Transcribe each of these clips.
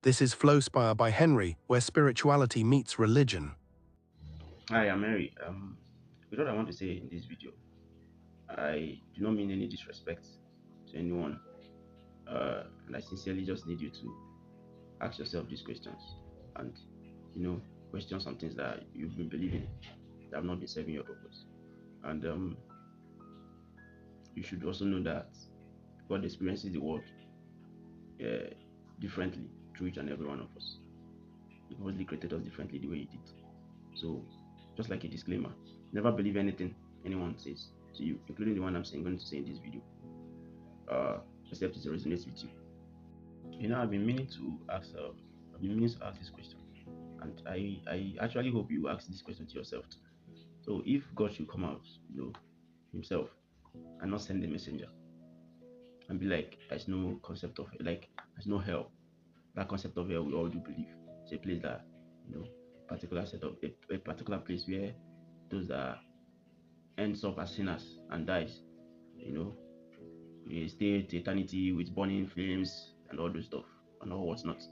This is Flowspire by Henry, where spirituality meets religion. Hi, I'm Mary. With what I want to say in this video, I do not mean any disrespect to anyone, and I sincerely just need you to ask yourself these questions and, question some things that you've been believing that have not been serving your purpose. And you should also know that God experiences the world uh, differently through each and every one of us. He obviously created us differently the way He did. So, just like a disclaimer, never believe anything anyone says to you, including the one I'm going to say in this video, except it resonates with you. I've been meaning to ask this question, and I actually hope you ask this question to yourself too. So, if God should come out, Himself, and not send a messenger, and be like, there's no concept of like, there's no hell. That concept of hell we all do believe. It's a place that, particular set of a particular place where those that ends up as sinners and dies, you know, we stay to eternity with burning flames and all those stuff and all what's not.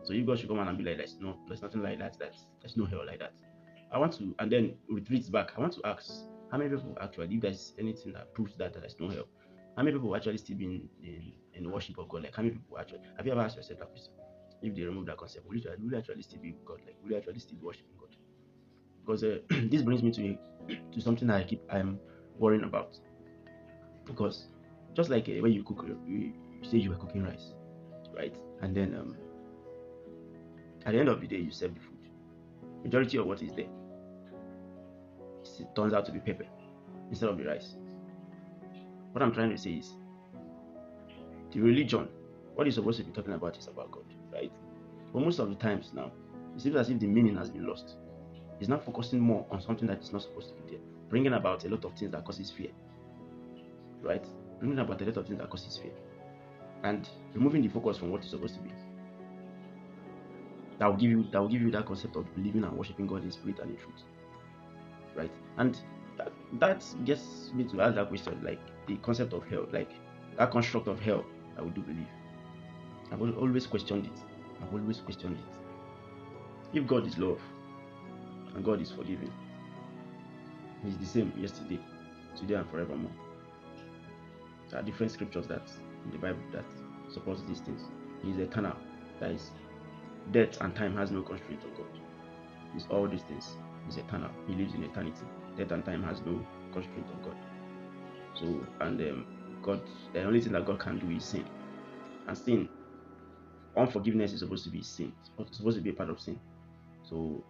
So if God should come out and be like, there's nothing like that. There's no hell like that. I want to, and then retreats back. I want to ask, how many people actually, if there's anything that proves that there's no hell, how many people actually still be in worship of God? Like, how many people actually? Have you ever asked yourself that question? If they remove that concept, will you actually still be with God? Like, will you actually still be worshiping God? Because this brings me to something that I'm worrying about. Because just like when you cook, you say you were cooking rice, right? And then at the end of the day, you serve the food. Majority of what is there, it turns out to be pepper instead of the rice. What I'm trying to say is the religion, what you're supposed to be talking about is about God, right? But most of the times now, it seems as if the meaning has been lost. It's not focusing more on something that is not supposed to be there, bringing about a lot of things that causes fear, right? Bringing about a lot of things that causes fear, and removing the focus from what is supposed to be. That will give you that concept of believing and worshiping God in spirit and in truth, right? And that gets me to ask that question, like the concept of hell, like that construct of hell. I would do believe. I've always questioned it. I've always questioned it. If God is love and God is forgiving, He's the same yesterday, today, and forevermore. There are different scriptures that in the Bible that supports these things. He is eternal. That is, death and time has no constraint on God. It's all these things. He's eternal. He lives in eternity. Death and time has no constraint on God. So, and God, the only thing that God can do is sin. And sin, unforgiveness is supposed to be sin. It's supposed to be a part of sin. So,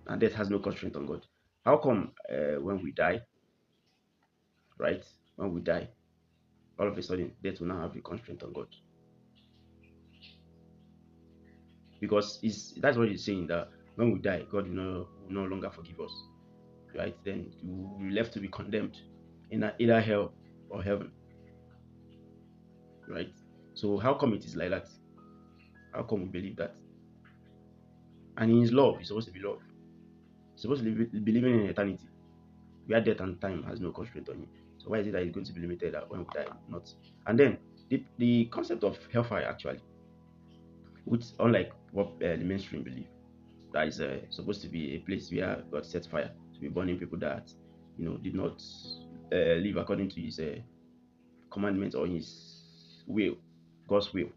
and death has no constraint on God. How come when we die, right? When we die, all of a sudden death will now have a constraint on God? Because that's what he's saying, that when we die, God will no longer forgive us, right? Then we're left to be condemned in either hell or heaven, right? So how come it is like that? How come we believe that? And in His love, He's supposed to be love. He's supposed to be living in eternity, where death and time has no constraint on Him. So why is it that He's going to be limited when we die? Not. And then the concept of hellfire actually, which unlike what the mainstream believe, that is supposed to be a place where God sets fire to be burning people that did not live according to His commandments or His will, God's will.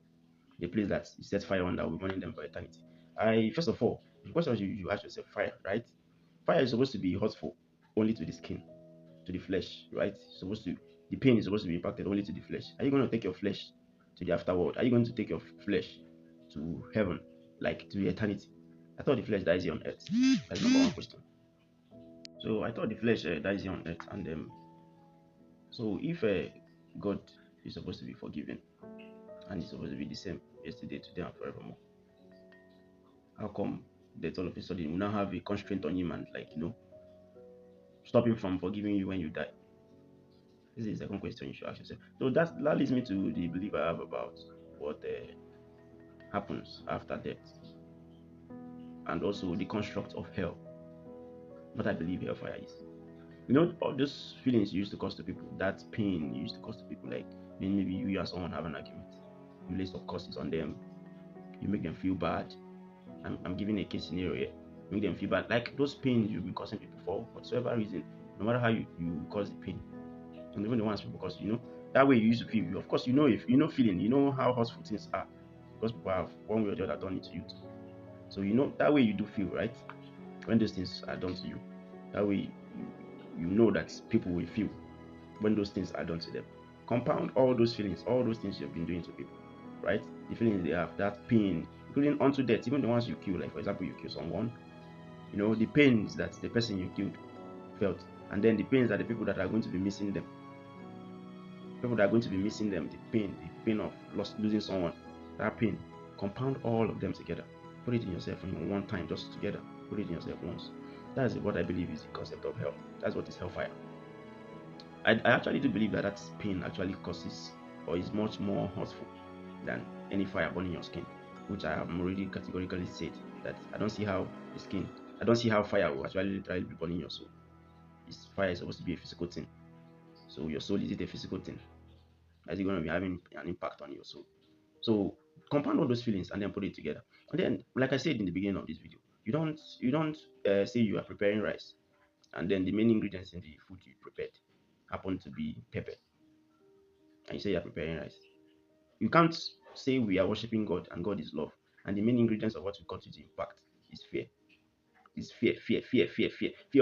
The place that He sets fire on that will be burning them for eternity. First of all, the question you ask yourself, fire, right? Fire is supposed to be hurtful only to the skin, to the flesh, right? The pain is supposed to be impacted only to the flesh. Are you going to take your flesh to the afterworld? Are you going to take your flesh to heaven, like to eternity? I thought the flesh dies here on earth. That's number one question. So I thought the flesh dies here on earth, and so if God is supposed to be forgiven and is supposed to be the same yesterday, today, and forevermore, how come that all of a sudden we now have a constraint on Him and stop Him from forgiving you when you die? This is the second question you should ask yourself. So that leads me to the belief I have about what happens after death, and also the construct of hell. What I believe hellfire is. All those feelings you used to cause to people, that pain you used to cause to people, like maybe you and someone have an argument, you lay some curses on them, You make them feel bad. I'm giving a case scenario here. Make them feel bad. Like those pains you've been causing people for whatsoever reason, no matter how you cause the pain. And even the ones people cause, that way you used to feel. Of course, if feeling, you know how hurtful things are. Because people have one way or the other done it to you too. So that way you do feel, right? When those things are done to you. That way you know that people will feel when those things are done to them. Compound all those feelings, all those things you've been doing to people, right? The feelings they have, that pain, including unto death, even the ones you kill, like for example, you kill someone, the pains that the person you killed felt, and then the pains that the people that are going to be missing them, the pain of losing someone, that pain, compound all of them together. Put it in yourself in one time, just together. Put it in yourself once. That is what I believe is the concept of hell. That's what is hellfire. I actually do believe that pain actually causes or is much more hurtful than any fire burning your skin, which I have already categorically said that I don't see how fire will actually literally be burning your soul. Fire is supposed to be a physical thing. So your soul, is it a physical thing? Is it going to be having an impact on your soul? So compound all those feelings and then put it together. And then, like I said in the beginning of this video, you don't say you are preparing rice, and then the main ingredients in the food you prepared happen to be pepper, and you say you are preparing rice. You can't say we are worshiping God and God is love, and the main ingredients of what we continue to impact is fear. It's fear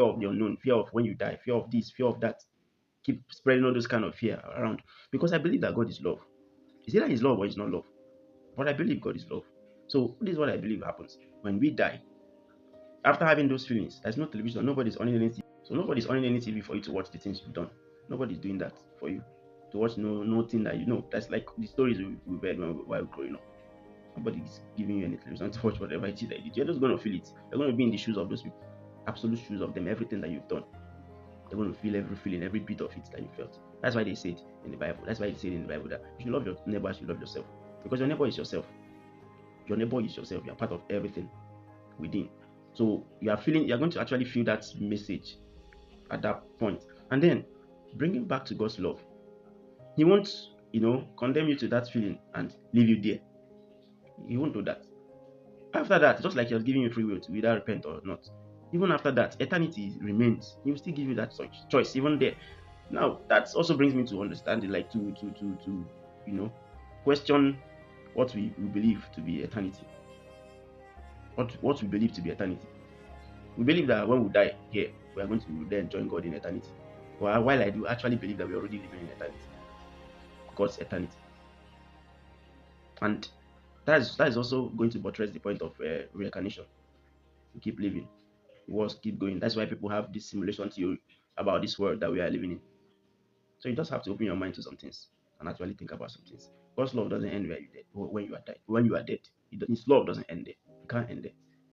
of the unknown, fear of when you die, fear of this, fear of that. Keep spreading all those kind of fear around, because I believe that God is love. It's either He's love or He's not love, but I believe God is love. So this is what I believe happens when we die. After having those feelings, there's no television, nobody's on any TV. So nobody's on any TV for you to watch the things you've done. Nobody's doing that for you to watch nothing that you know. That's like the stories we read when we were growing up. Nobody's giving you any television to watch whatever it is that you did. You're just going to feel it. You're going to be in the shoes of those people, absolute shoes of them, everything that you've done. You're going to feel every feeling, every bit of it that you felt. That's why they said in the Bible. That's why they said in the Bible that you should love your neighbor as you love yourself. Because your neighbor is yourself. Your neighbor is yourself. You're part of everything within. So you're going to actually feel that message at that point. And then bringing back to God's love. He won't, condemn you to that feeling and leave you there. He won't do that. After that, just like He was giving you free will to either repent or not, even after that, eternity remains. He will still give you that choice, even there. Now, that also brings me to understanding, like to question what we believe to be eternity. What we believe to be eternity. We believe that when we die here, we are going to then join God in eternity. While I do actually believe that we're already living in eternity, God's eternity, and that is also going to buttress the point of reincarnation. We keep living, wars keep going. That's why people have this simulation theory about this world that we are living in. So you just have to open your mind to some things and actually think about some things. God's love doesn't end when you are dead. When you are dead, His love doesn't end there. It can't end there.